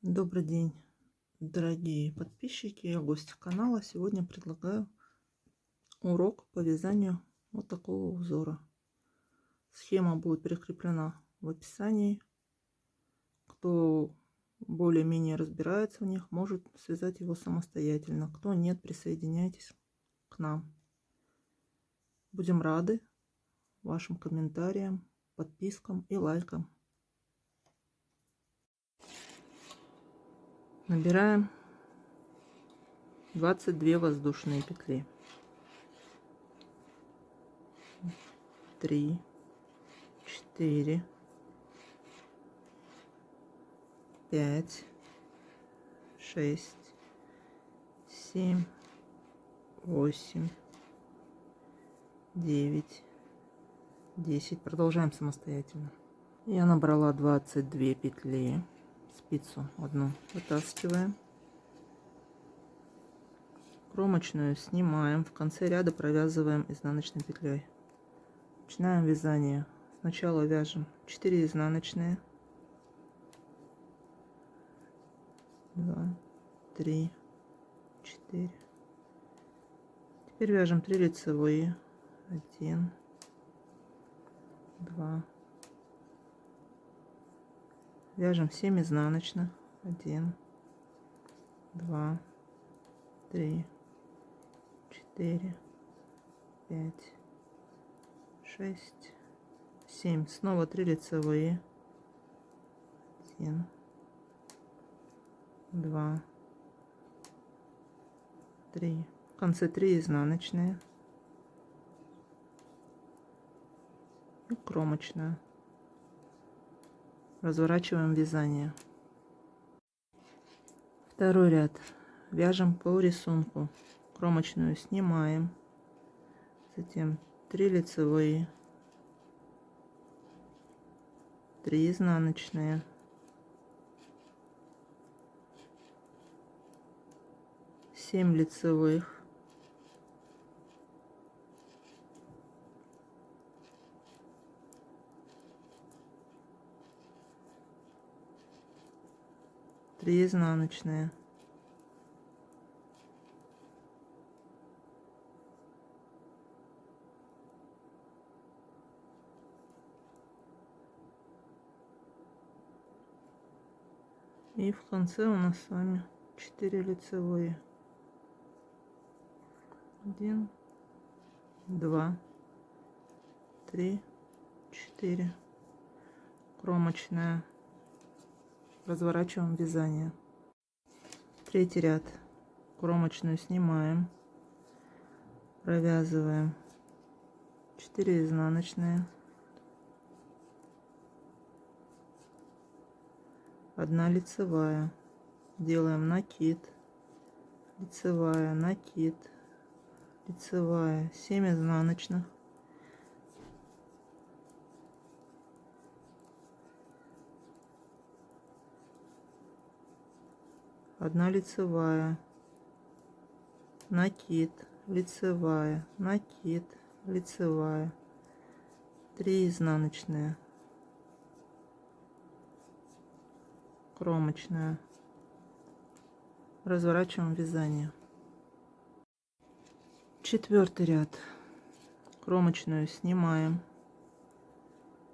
Добрый день, дорогие подписчики и гости канала. Сегодня предлагаю урок по вязанию вот такого узора. Схема будет прикреплена в описании. Кто более-менее разбирается в них, может связать его самостоятельно. Кто нет, присоединяйтесь к нам. Будем рады вашим комментариям, подпискам и лайкам. Набираем 22 воздушные петли. 3, 4, 5, 6, 7, 8, 9, 10. Продолжаем самостоятельно. Я набрала 22 петли. Спицу одну вытаскиваем. Кромочную снимаем. В конце ряда провязываем изнаночной петлей. Начинаем вязание. Сначала вяжем 4 изнаночные. 2, 3, 4. Теперь вяжем 3 лицевые. 1, 2. Вяжем 7 изнаночных. 1, 2, 3, 4, 5, 6, 7. Снова 3 лицевые. 1, 2, 3. В конце 3 изнаночные. И кромочная. Разворачиваем вязание. Второй ряд. Вяжем по рисунку. Кромочную снимаем. Затем 3 лицевые. 3 изнаночные. 7 лицевых. 3 изнаночные. И в конце у нас с вами 4 лицевые. 1, 2, 3, 4. Кромочная. Разворачиваем вязание. Третий ряд. Кромочную снимаем. Провязываем 4 изнаночные. 1 лицевая. Делаем накид. Лицевая, накид. Лицевая. 7 изнаночных. 1 лицевая, накид, лицевая, накид, лицевая, 3 изнаночные, кромочная. Разворачиваем вязание. Четвертый ряд. Кромочную снимаем,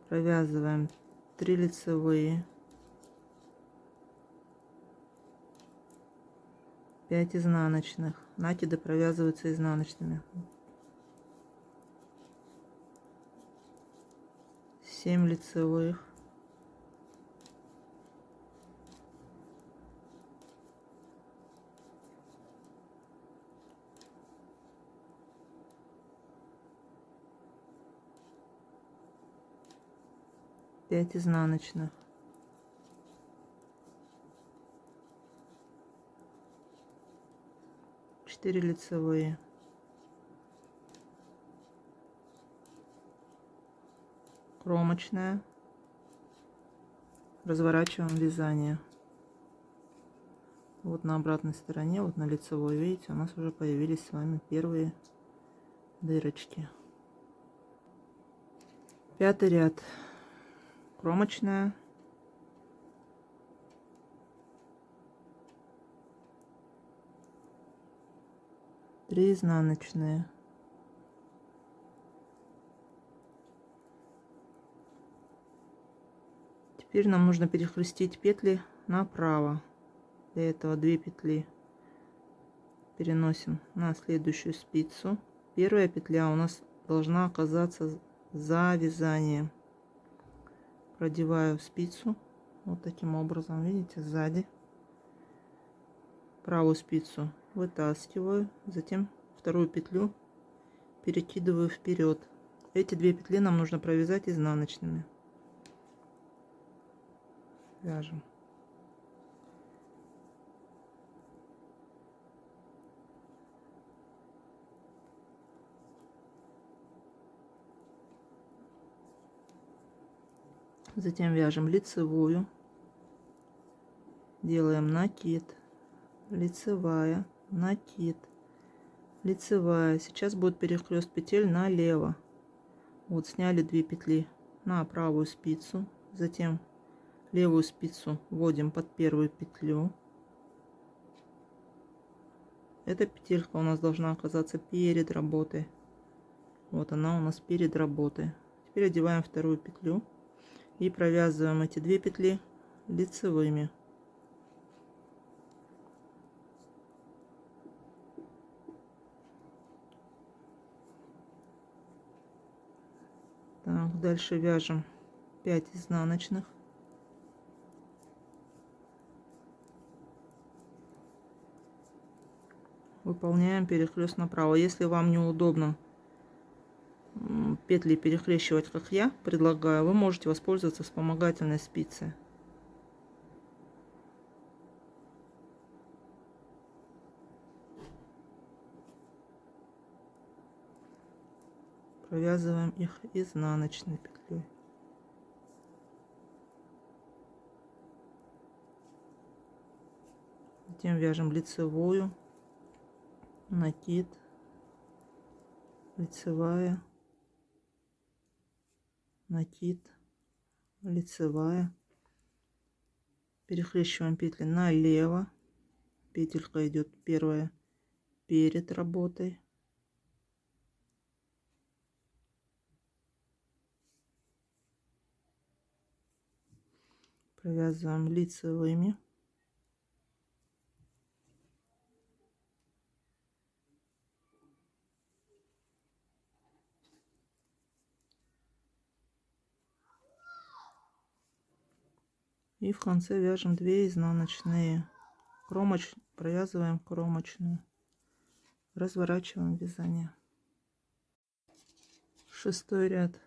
провязываем 3 лицевые, 5 изнаночных. Накиды провязываются изнаночными. 7 лицевых. 5 изнаночных. 4 лицевые. Кромочная. Разворачиваем вязание. Вот на обратной стороне, вот на лицевой, видите, у нас уже появились с вами первые дырочки. Пятый ряд. Кромочная. 3 изнаночные. Теперь нам нужно перехлестить петли направо. Для этого 2 петли переносим на следующую спицу. Первая петля у нас должна оказаться за вязанием. Продеваю спицу вот таким образом, видите, сзади. Правую спицу вытаскиваю, затем вторую петлю перекидываю вперед. Эти 2 петли нам нужно провязать изнаночными. Вяжем. Затем вяжем лицевую, делаем накид, лицевая, накид, лицевая. Сейчас будет перехлест петель налево. Вот сняли 2 петли на правую спицу, затем левую спицу вводим под первую петлю. Эта петелька у нас должна оказаться перед работой. Вот она у нас перед работой. Теперь одеваем вторую петлю и провязываем эти 2 петли лицевыми. Так, дальше вяжем 5 изнаночных. Выполняем перехлест направо. Если вам неудобно петли перехлещивать, как я предлагаю, вы можете воспользоваться вспомогательной спицей. Провязываем их изнаночной петлей. Затем вяжем лицевую, накид, лицевая, накид, лицевая. Перехлещиваем петли налево. Петелька идет первая перед работой. Провязываем лицевыми. И в конце вяжем 2 изнаночные. Провязываем кромочную. Разворачиваем вязание. 6-й ряд.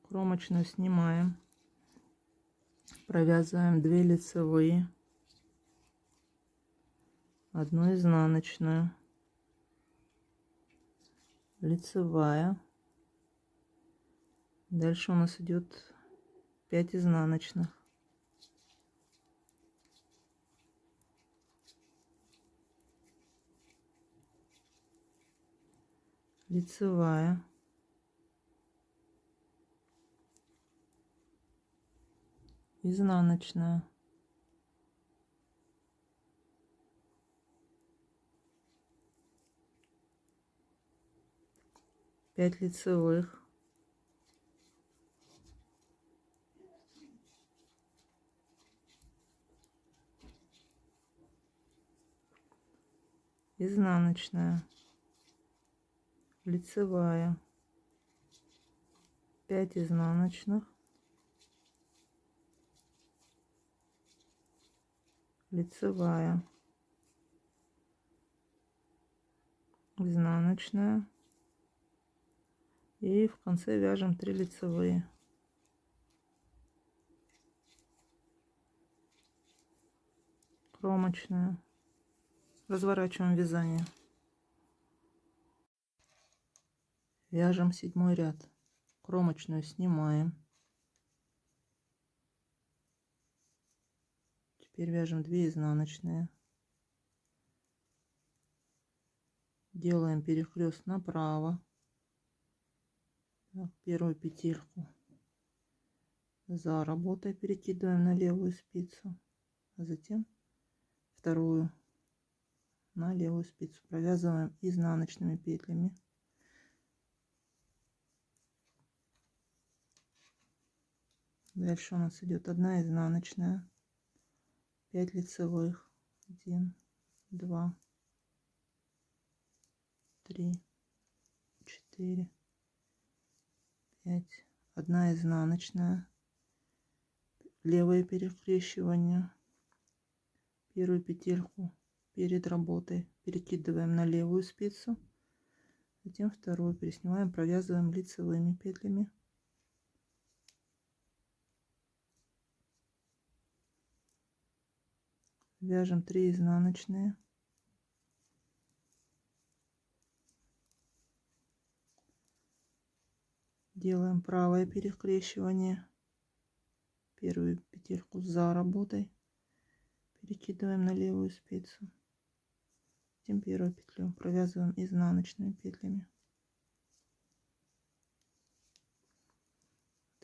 Кромочную снимаем. Провязываем 2 лицевые. 1 изнаночную. Лицевая. Дальше у нас идет 5 изнаночных. Лицевая, изнаночная, пять лицевых, изнаночная, лицевая, 5 изнаночных, лицевая, изнаночная, и в конце вяжем 3 лицевые. Кромочная. Разворачиваем вязание. Вяжем 7-й ряд. Кромочную снимаем. Теперь вяжем 2 изнаночные. Делаем перехлест направо. Так, первую петельку за работой перекидываем на левую спицу, а затем вторую на левую спицу. Провязываем изнаночными петлями. Дальше у нас идет 1 изнаночная, 5 лицевых, 1, 2, 3, 4, 5, 1 изнаночная, левое перекрещивание, первую петельку перед работой перекидываем на левую спицу, затем вторую переснимаем, провязываем лицевыми петлями. Вяжем 3 изнаночные, делаем правое перекрещивание, первую петельку за работой перекидываем на левую спицу, затем первую петлю провязываем изнаночными петлями,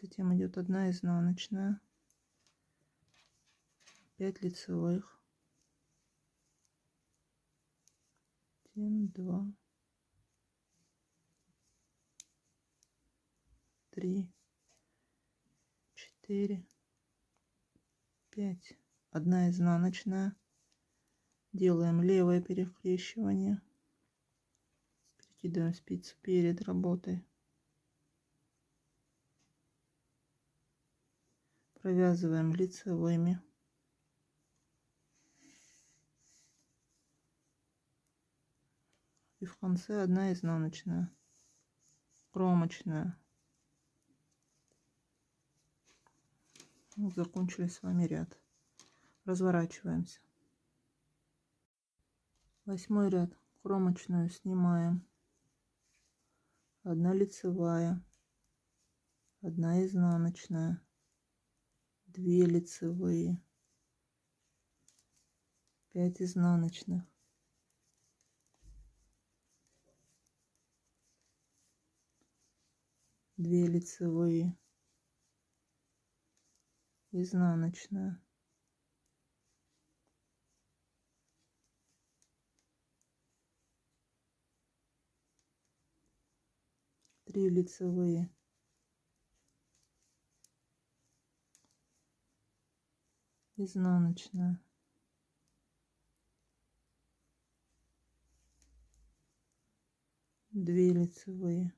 затем идет 1 изнаночная, 5 лицевых, 1, 2, 3, 4, 5, 1 изнаночная, делаем левое перекрещивание, перекидываем спицу перед работой, провязываем лицевыми, и в конце 1 изнаночная, кромочная. Вот закончили с вами ряд. Разворачиваемся. 8 ряд. Кромочную снимаем, 1 лицевая, 1 изнаночная, 2 лицевые, 5 изнаночных, 2 лицевые, изнаночная, 3 лицевые, изнаночная, 2 лицевые,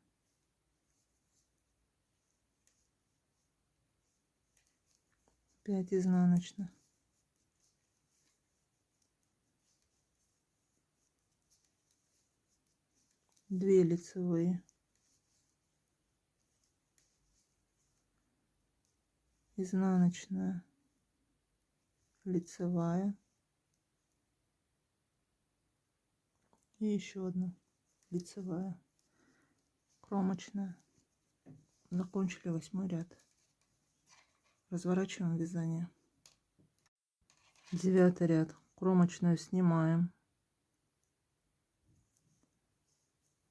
5 изнаночных, 2 лицевые, изнаночная, лицевая и еще одна лицевая, кромочная. Закончили 8 ряд. Разворачиваем вязание. 9 ряд. Кромочную снимаем,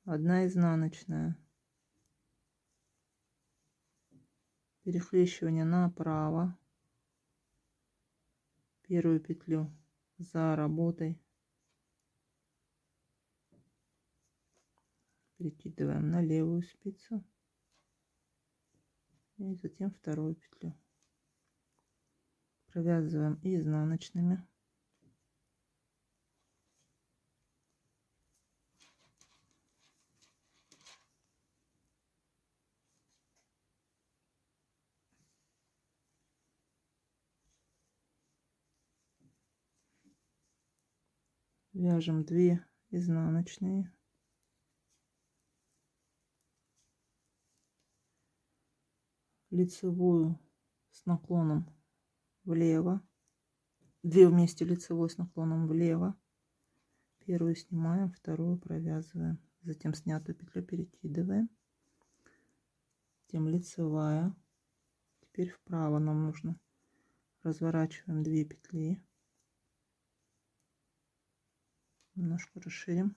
1 изнаночная, перекрещивание направо, первую петлю за работой перекидываем на левую спицу и затем вторую петлю провязываем изнаночными, вяжем 2 изнаночные, лицевую с наклоном влево, 2 вместе лицевой с наклоном влево, первую снимаем, вторую провязываем, затем снятую петлю перекидываем, затем лицевая, теперь вправо нам нужно, разворачиваем 2 петли, немножко расширим,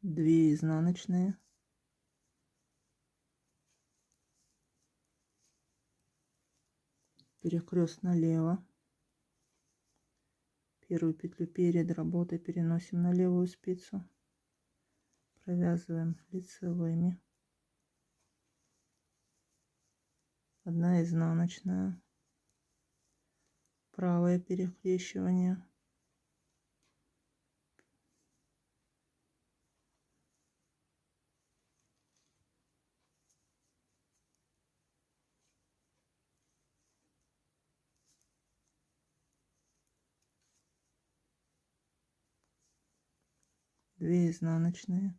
2 изнаночные, перекрест налево, Первую петлю перед работой переносим на левую спицу, провязываем лицевыми, 1 изнаночная, правое перекрещивание, две изнаночные,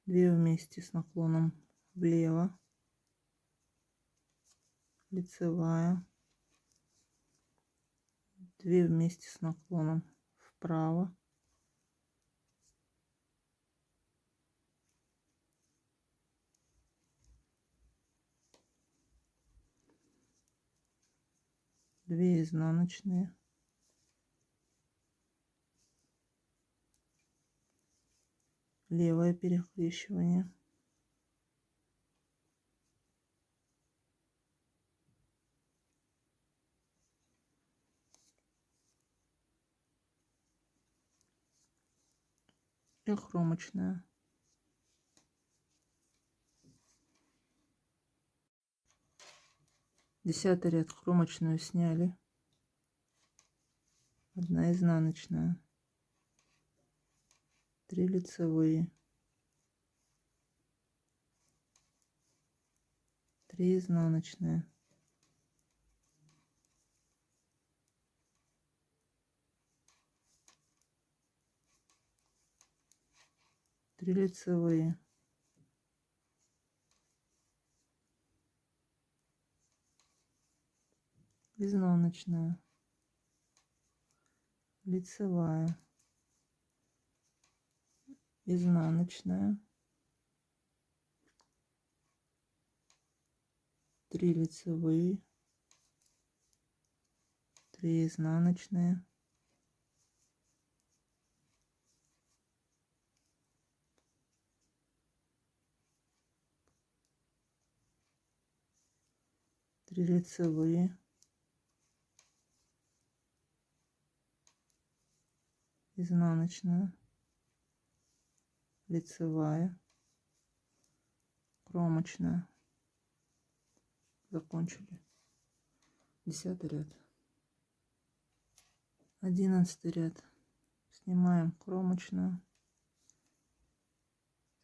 2 вместе с наклоном влево, лицевая, 2 вместе с наклоном вправо, две изнаночные, левое перекрещивание, и кромочная. Десятый ряд, кромочную сняли, 1 изнаночная, 3 лицевые, 3 изнаночные, 3 лицевые, 1 изнаночная, лицевая, изнаночная, 3 лицевые, 3 изнаночные, 3 лицевые, изнаночная, лицевая, кромочная. Закончили 10 ряд. 11 ряд, снимаем кромочную,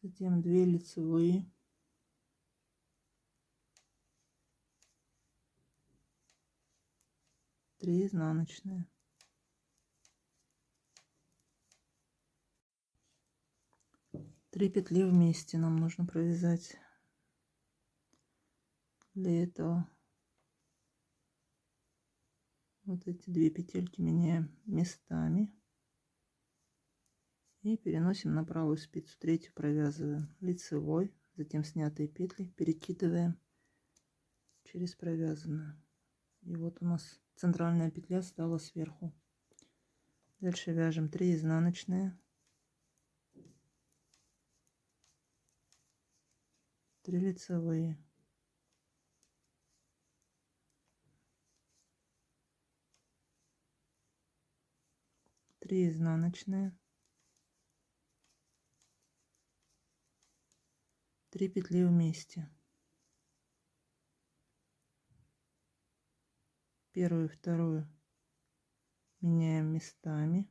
затем 2 лицевые, 3 изнаночные, 3 петли вместе нам нужно провязать. Для этого вот эти 2 петельки меняем местами и переносим на правую спицу. Третью провязываем лицевой, затем снятые петли перекидываем через провязанную. И вот у нас центральная петля стала сверху. Дальше вяжем 3 изнаночные, 3 лицевые, 3 изнаночные, 3 петли вместе, первую и вторую меняем местами,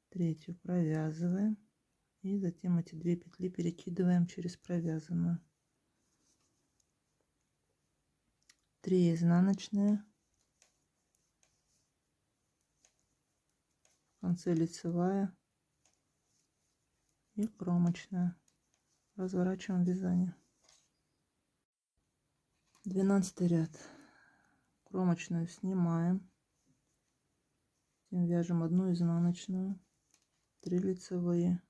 третью провязываем и затем эти 2 петли перекидываем через провязанную, 3 изнаночные, в конце лицевая и кромочная. Разворачиваем вязание. 12 ряд, кромочную снимаем, затем вяжем 1 изнаночную, 3 лицевые,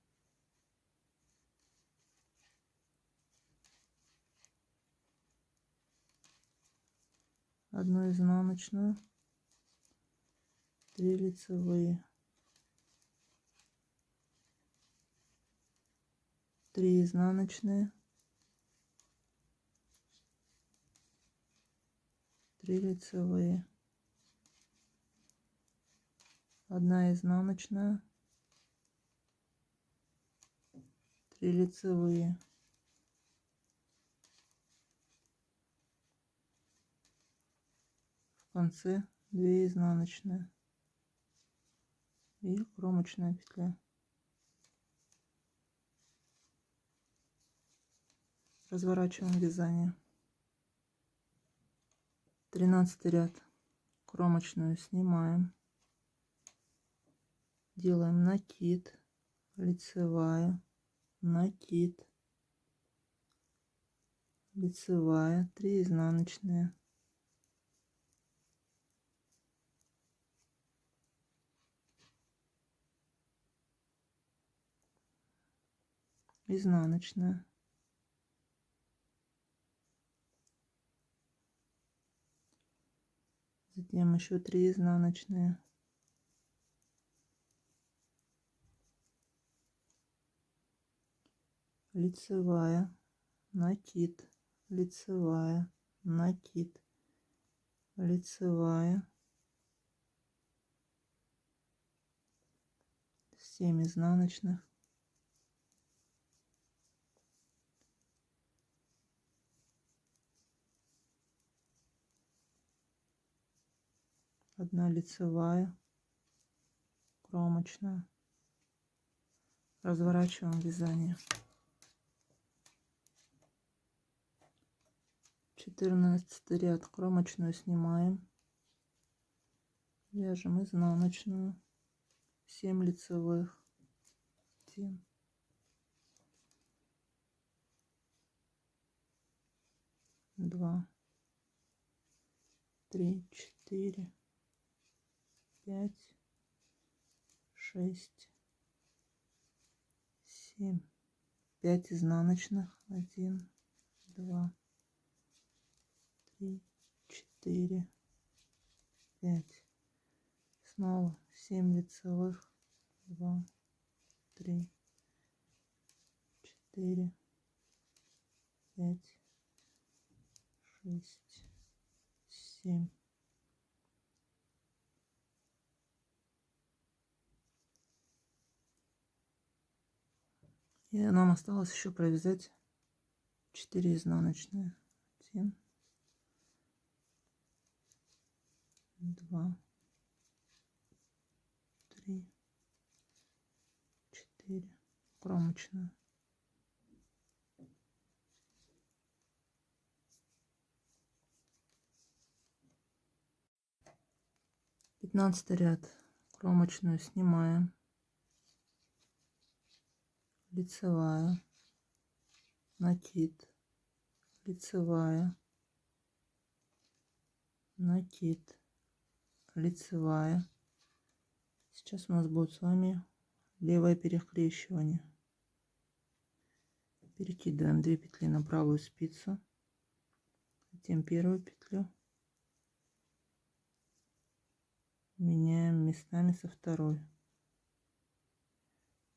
1 изнаночную, 3 лицевые, 3 изнаночные, 3 лицевые, 1 изнаночная, 3 лицевые, в конце 2 изнаночные и кромочная петля. Разворачиваем вязание. 13 ряд, кромочную снимаем, делаем накид, лицевая, накид, лицевая, 3 изнаночные, изнаночная, затем еще 3 изнаночные, лицевая, накид, лицевая, накид, лицевая, 7 изнаночных, одна лицевая, кромочная. Разворачиваем вязание. 14 ряд, кромочную снимаем, вяжем изнаночную, 7 лицевых, 1, 2, 3, 4, 5, 6, 7, 5 изнаночных, 1, 2, 3, 4, 5, снова 7 лицевых, 2, 3, 4, 5, 6, 7. И нам осталось еще провязать 4 изнаночные. 1, 2, 3, 4, кромочную. Пятнадцатый ряд, кромочную снимаем, лицевая, накид, лицевая, накид, лицевая. Сейчас у нас будет с вами левое перекрещивание. Перекидываем 2 петли на правую спицу, затем первую петлю меняем местами со второй,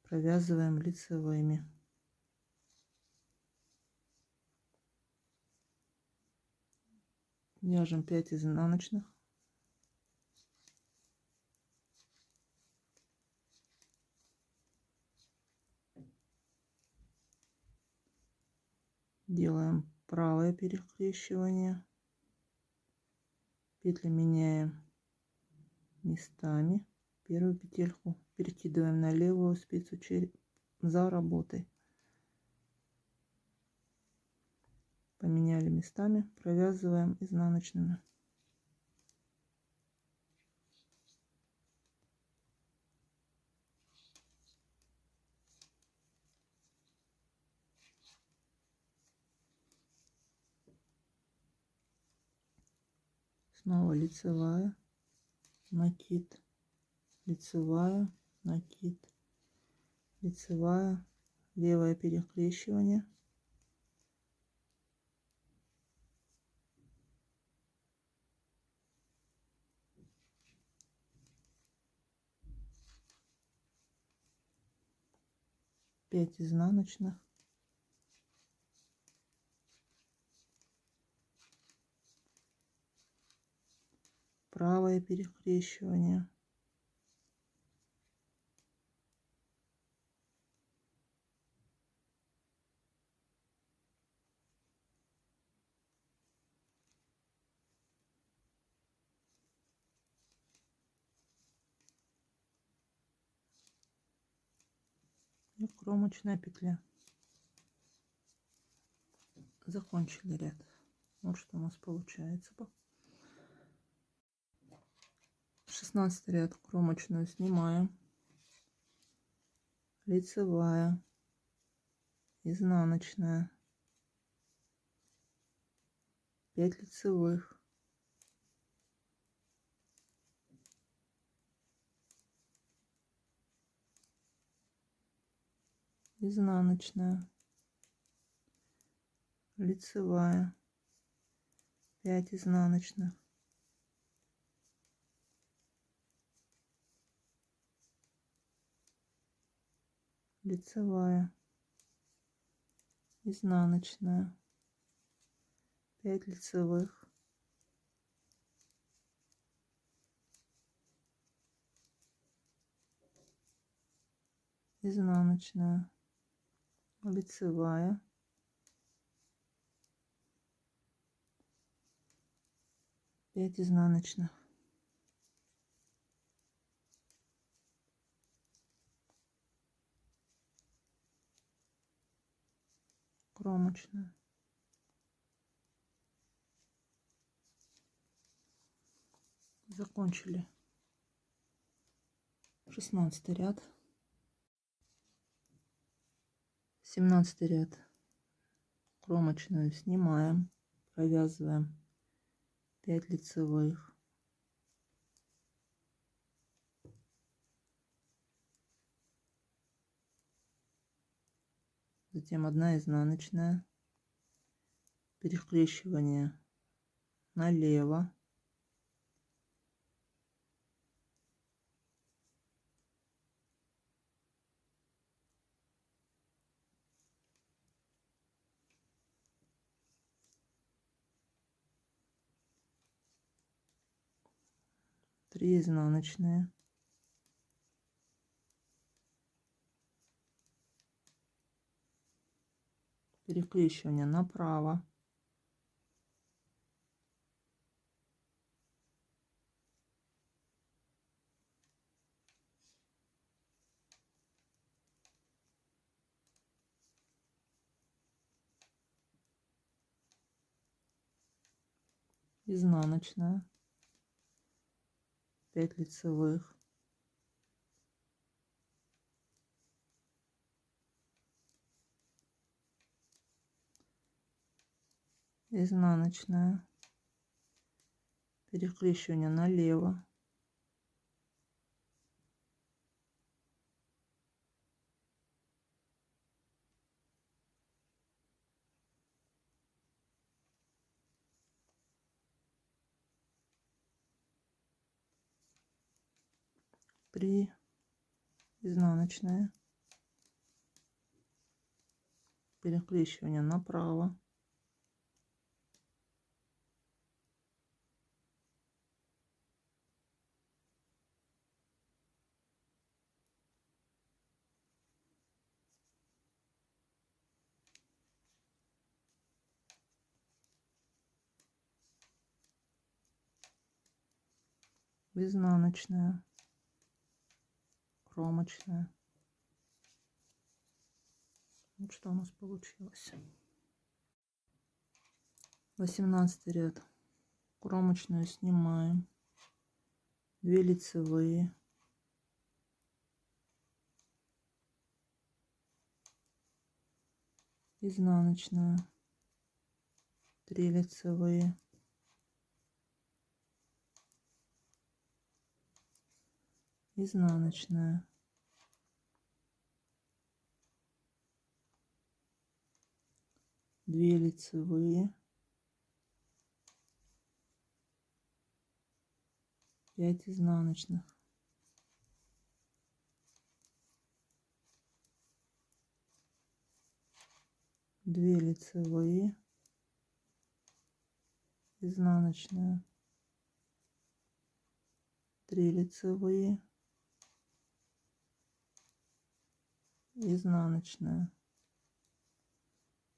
провязываем лицевыми. Вяжем 5 изнаночных, делаем правое перекрещивание, петли меняем местами, первую петельку перекидываем на левую спицу за работой, поменяли местами, провязываем изнаночными. Снова лицевая, накид, лицевая, накид, лицевая, левое перекрещивание, пять изнаночных, правое перекрещивание. И кромочная петля. Закончили ряд. Вот что у нас получается. 16 ряд, кромочную снимаем, лицевая, изнаночная, 5 лицевых, изнаночная, лицевая, 5 изнаночных, лицевая, изнаночная, 5 лицевых, изнаночная, лицевая, 5 изнаночных, кромочная. Закончили 16 ряд, 17 ряд, кромочную снимаем, провязываем 5 лицевых, затем 1 изнаночная, перекрещивание налево, три изнаночные, перекрещивание направо, изнаночная, 5 лицевых, изнаночная, перекрещивание налево, при изнаночная, перекрещивание направо, изнаночная, кромочная. Вот что у нас получилось. 18 ряд, кромочную снимаем, 2 лицевые, изнаночная, 3 лицевые, изнаночная, 2 лицевые, 5 изнаночных, две лицевые, изнаночная, 3 лицевые, изнаночная,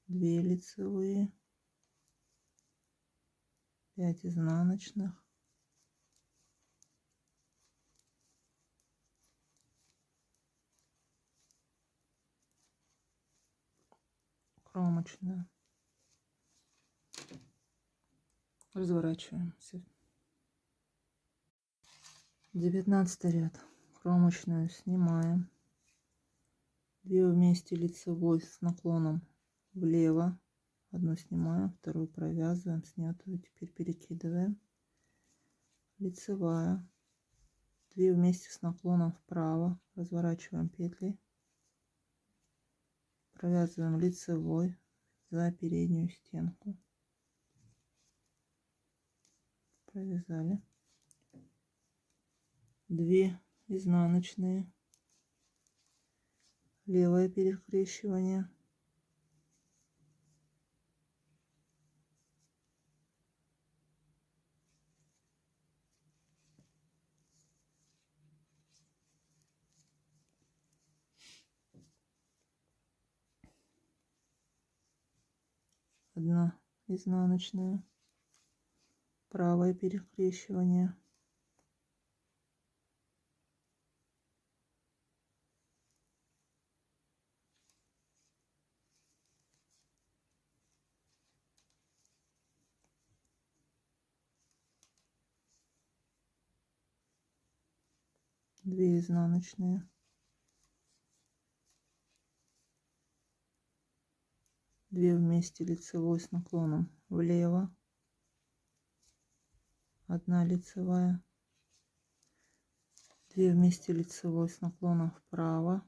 2 лицевые, 5 изнаночных, кромочная. Разворачиваемся. 19 ряд. Кромочную снимаем. 2 вместе лицевой с наклоном влево. Одну снимаем, вторую провязываем, снятую теперь перекидываем. Лицевая. 2 вместе с наклоном вправо. Разворачиваем петли. Провязываем лицевой за переднюю стенку. Провязали. 2 изнаночные, левое перекрещивание, одна изнаночная, правое перекрещивание, две изнаночные, 2 вместе лицевой с наклоном влево, 1 лицевая, 2 вместе лицевой с наклоном вправо,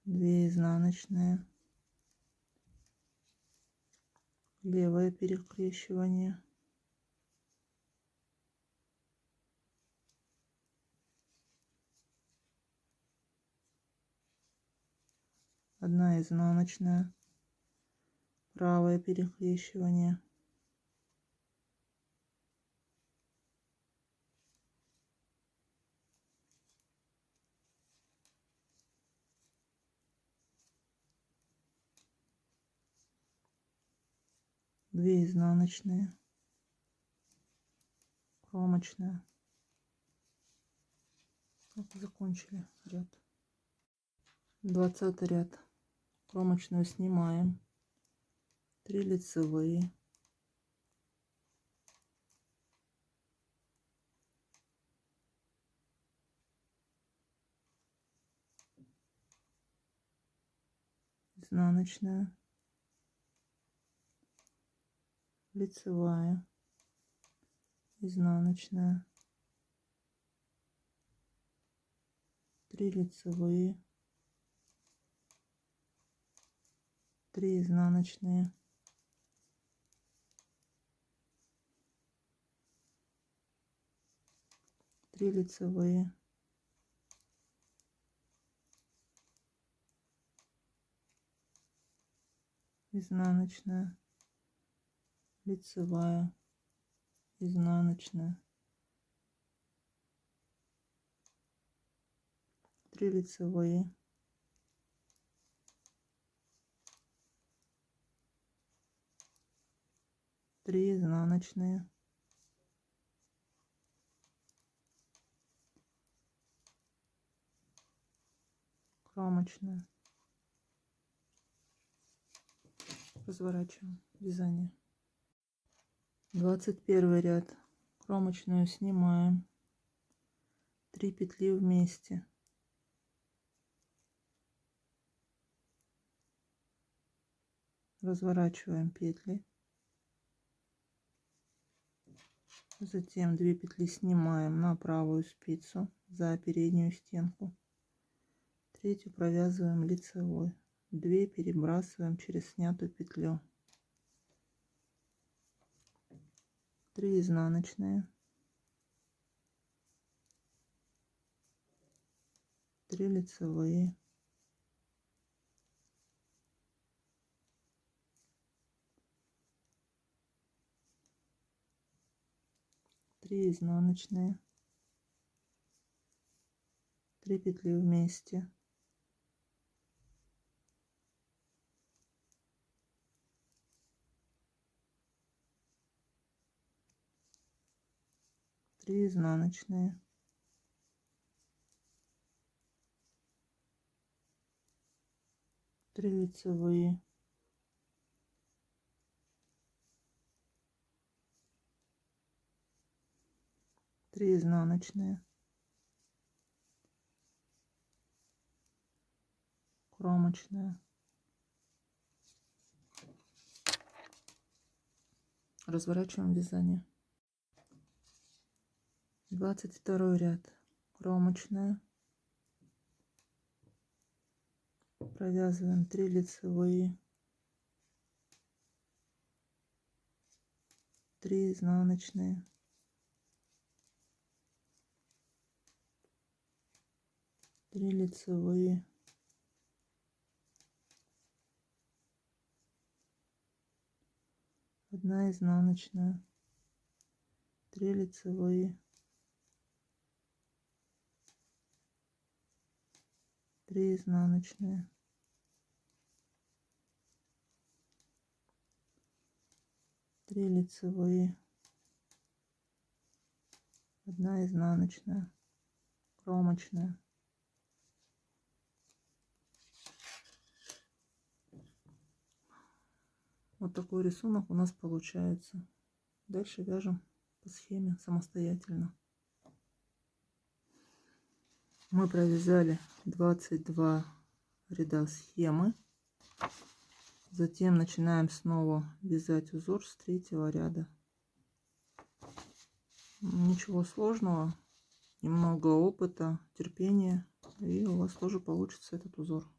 2 изнаночные, левое перекрещивание, одна изнаночная, правое перекрещивание, две изнаночные, кромочная. Так, закончили ряд. 20 ряд. Кромочную снимаем, 3 лицевые, изнаночная, лицевая, изнаночная, 3 лицевые, 3 изнаночные, 3 лицевые, 3 изнаночная, лицевая, изнаночная, 3 лицевые, 3 изнаночные, кромочная. Разворачиваем вязание. 21 ряд. Кромочную снимаем, 3 петли вместе, разворачиваем петли, затем 2 петли снимаем на правую спицу за переднюю стенку, 3 провязываем лицевой, 2 перебрасываем через снятую петлю, 3 изнаночные, 3 лицевые, 3 изнаночные, 3 петли вместе, 3 изнаночные, 3 лицевые, 3 изнаночные, кромочная. Разворачиваем вязание. 22 ряд, кромочная, провязываем 3 лицевые, 3 изнаночные, 3 лицевые, 1 изнаночная, 3 лицевые, 3 изнаночные, 3 лицевые, 1 изнаночная, кромочная. Вот такой рисунок у нас получается. Дальше вяжем по схеме самостоятельно. Мы провязали 22 ряда схемы. Затем начинаем снова вязать узор с 3-го ряда. Ничего сложного, немного опыта, терпения, и у вас тоже получится этот узор.